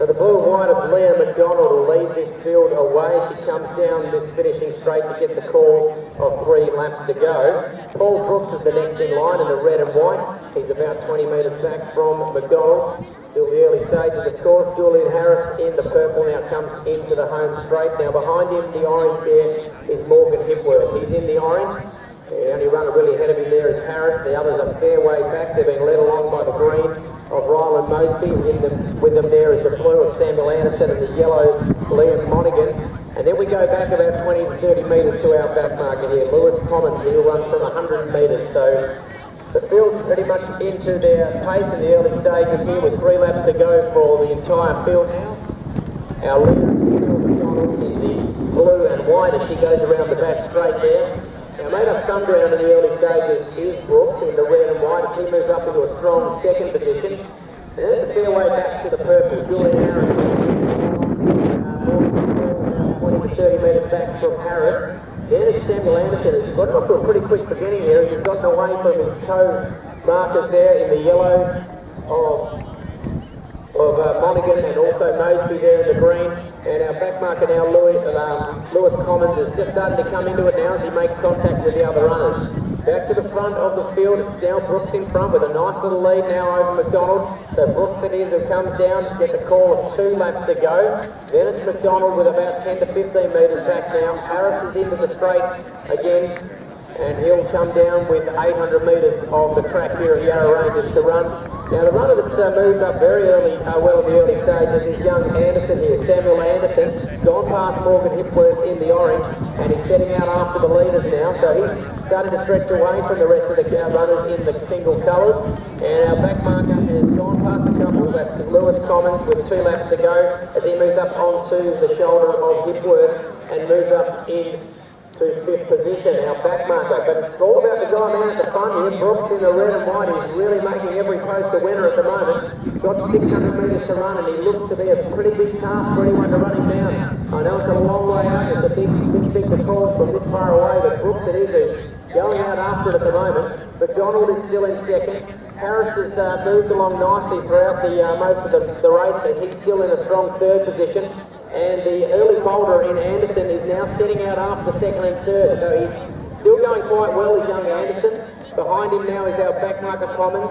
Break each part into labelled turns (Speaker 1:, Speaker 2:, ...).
Speaker 1: So the blue and white of Leah McDonald will lead this field away. She comes down this finishing straight to get the call of 3 laps to go. Paul Brooks is the next in line in the red and white. He's about 20 metres back from McDonald. Still the early stages, of course. Julian Harris in the purple now comes into the home straight. Now behind him, the orange there is Morgan Hipworth. He's in the orange. The only runner really ahead of him there is Harris. The others are fair way back. They're being led along by the green of Ryland Mosby. With them there is the blue of Samuel Anderson and the yellow Liam Monaghan. And then we go back about 20 to 30 metres to our back marker here. Lewis Commons, he'll run from 100 metres. So the field's pretty much into their pace in the early stages here with 3 laps to go for the entire field now. Our leader is still McDonald in the blue and white as she goes around the back straight there. Now made up some ground in the early stages is Brooks in the red and white as he moves up into a strong second position. And that's a fair way back to the purple. Julian Harris, 20 to 30 metres back from Harris. Then it's Samuel Anderson. He's got off to a pretty quick beginning here. He's gotten away from his co-markers there in the yellow of Monaghan and also Mosby there in the green. And our back marker now, Lewis Commons, is just starting to come into it now as he makes contact with the other runners. Back to the front of the field, it's now Brooks in front with a nice little lead now over McDonald. So Brooks it is who comes down to get the call of 2 laps to go. Then it's McDonald with about 10 to 15 metres back now. Harris is into the straight again, and he'll come down with 800 metres of the track here at Yarra Ranges to run. Now the runner that's moved up very early, well in the early stages is young Anderson here, Samuel Anderson. He's gone past Morgan Hipworth in the orange, and he's setting out after the leaders now. So he's starting to stretch away from the rest of the runners in the single colours. And our back marker has gone past a couple. That's Lewis Commons with 2 laps to go as he moves up onto the shoulder of Hipworth and moves up in to 5th position, our back marker. But it's all about the guy man at the front here. Brooks in the red and white. He's really making every post a winner at the moment. Got 600 metres to run and he looks to be a pretty big task for anyone to run him down. I know it's a long way out. It's a big to call from this far away, but Brooks it is going out after it at the moment. McDonald is still in second. Harris has moved along nicely throughout the most of the race as he's still in a strong 3rd position. And the early boulder in Anderson is now setting out after 2nd and 3rd. So he's still going quite well, as young Anderson. Behind him now is our back marker Commons.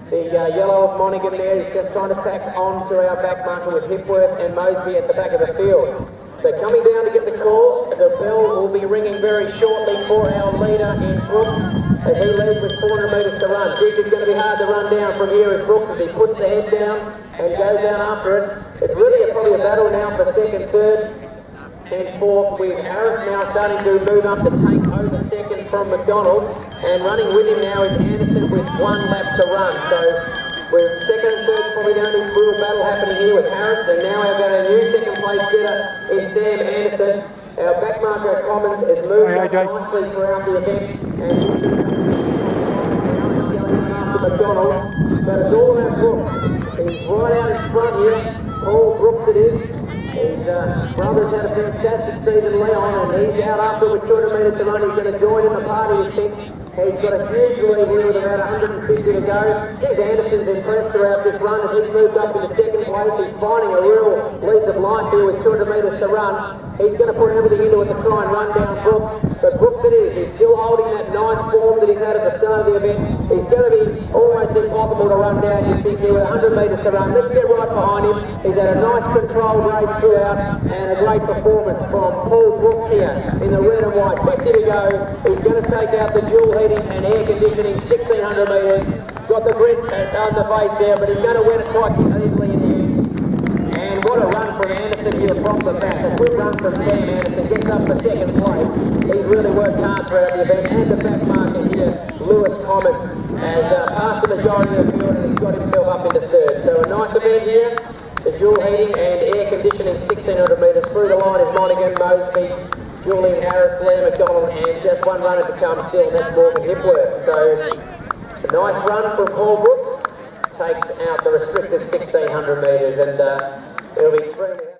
Speaker 1: The yellow of Monaghan there is just trying to tack on to our back marker with Hipworth and Mosby at the back of the field. So coming down to get the call, the bell will be ringing very shortly for our leader in Brooks as he leads with 400 metres to run. Geez, it's going to be hard to run down from here as Brooks as he puts the head down and goes down after it. It's really probably a battle now for 2nd, 3rd and 4th with Harris now starting to move up to take over 2nd from McDonald, and running with him now is Anderson with 1 lap to run. So we're 2nd and 3rd, probably the only real battle happening here with Harris, and now we've got a new 2nd place getter in Sam Anderson. Our back marker Commons has moved up nicely throughout the event and going after McDonald, but it's all about Brooks. He's right out in front here. Paul Brooks it is. His brother's had a fantastic season, Leon, and he's out after with 200 metres to run. He's going to join in the party, he thinks. He's got a huge lead here with about 150 to go. Here's Anderson's impressed throughout this run as he's moved up into 2nd place. He's finding a real lease of life here with 200 metres to run. He's going to put everything into it to try and run down Brooks. But Brooks it is. He's still holding that nice form that he's had at the start of the event. He's going to be almost impossible to run down, you think, here with 100 metres to run. Let's get right behind him. He's had a nice controlled race throughout and a great performance from Paul Brooks here in the red and white. 50 to go. He's going to take out the dual heating and air conditioning 1600 metres. Got the grid on the face there, but he's going to win it quite easily in the end. And what a run from Anderson here from the back. A good run from Sam Anderson, gets up for 2nd place. He's really worked hard throughout the event. And the back marker here, Lewis Commons, has passed the majority of the field and has got himself up into 3rd. So a nice event here. The dual heating and air conditioning 1600 metres. Through the line is Monaghan, Mosby, Julian Harris, Leah McDonald, and just 1 runner to come still, and that's Morgan Hipworth. So a nice run from Paul Brooks takes out the restricted 1600 metres, and it'll be extremely